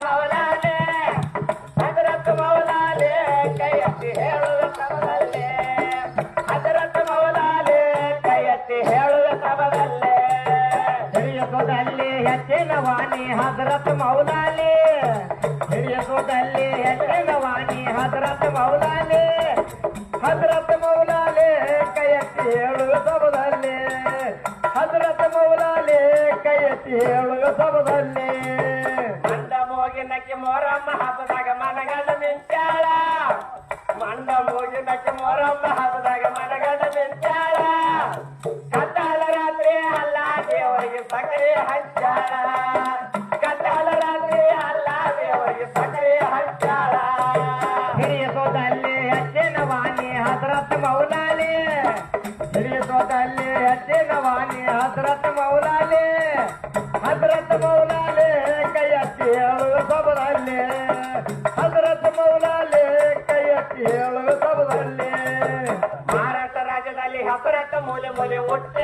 ಮೌಲಾಲೆ ಹಜರತ್ ಮೌಲಾಲೆ ಕೈ ಎತ್ತಿ ಹೇಳುವ ಸಭದಲ್ಲೇ ಹಜರತ್ ಮೌಲಾಲೆ ಕೈ ಎತ್ತಿ ಹೇಳುವ ಸಭದಲ್ಲೇ ಹಿರಿಯಸೋದಲ್ಲಿ ಹೆಚ್ಚಿನ ವಾಣಿ ಹಜರತ್ ಮೌಲಾಲೆ ಹಿರಿಯಸೋದಲ್ಲಿ ಹೆಚ್ಚಿನ ವಾಣಿ ಹಜರತ್ ಮೌಲಾಲೆ ಹಜರತ್ ಮೌಲಾಲೆ ಕೈ ಎತ್ತಿ ಹೇಳುವ ಸಭದಲ್ಲೇ ಹಜರತ್ ಮೌಲಾಲೆ ಕೈ ಎತ್ತಿ ಹೇಳುವ ಸಭದಲ್ಲೇ ಮಂಡ ಮೋಗಿನಕ್ಕೆ ಮೊರಮ್ಮ ಹಬ್ಬದಾಗ ಮನಗಂಡ ಮಿಂಚಾಳ ಮಂಡ ಮೋಗಿನಕ್ಕೆ ಮೊರಮ್ಮ ಹಬ್ಬದಾಗ ಮನಗಂಡ ಮಿಂಚಾಳ ಕತ್ತಾಳ ರಾತ್ರಿ ಅಲ್ಲ ದೇವರಿಗೆ ಸಕ್ಕರೆ ಹಂಚಾಳ ಕತ್ತಾಳ ರಾತ್ರಿ ಅಲ್ಲ ದೇವರಿಗೆ ಸಕ್ಕರೆ ಹಂಚಾಳ ಹಿರಿಯ ಸೋದಲ್ಲಿ ಹೆಚ್ಚಿನ ವಾಣಿ ಹಜರತ್ ಮೌಲಾಲೆ ಹಿರಿಯ ಸೋದಲ್ಲಿ ಹೆಚ್ಚಿನ ವಾಣಿ ಹಜರತ್ ಮೌಲಾಲೆ ಹಜರತ್ ಮೌಲಾಲೆ ಕೈ ಎತ್ತಿ ಹೇಳುವ ಸಭದಲ್ಲಿ ಹಜರತ್ ಮೌಲಾಲೆ ಕೈ ಎತ್ತಿ ಹೇಳುವ ಸಭದಲ್ಲಿ ಮಹಾರಾಷ್ಟ್ರ ರಾಜ್ಯದಲ್ಲಿ ಹಜರತ್ ಮೂಲೆ ಮೂಲೆ ಹುಟ್ಟಿ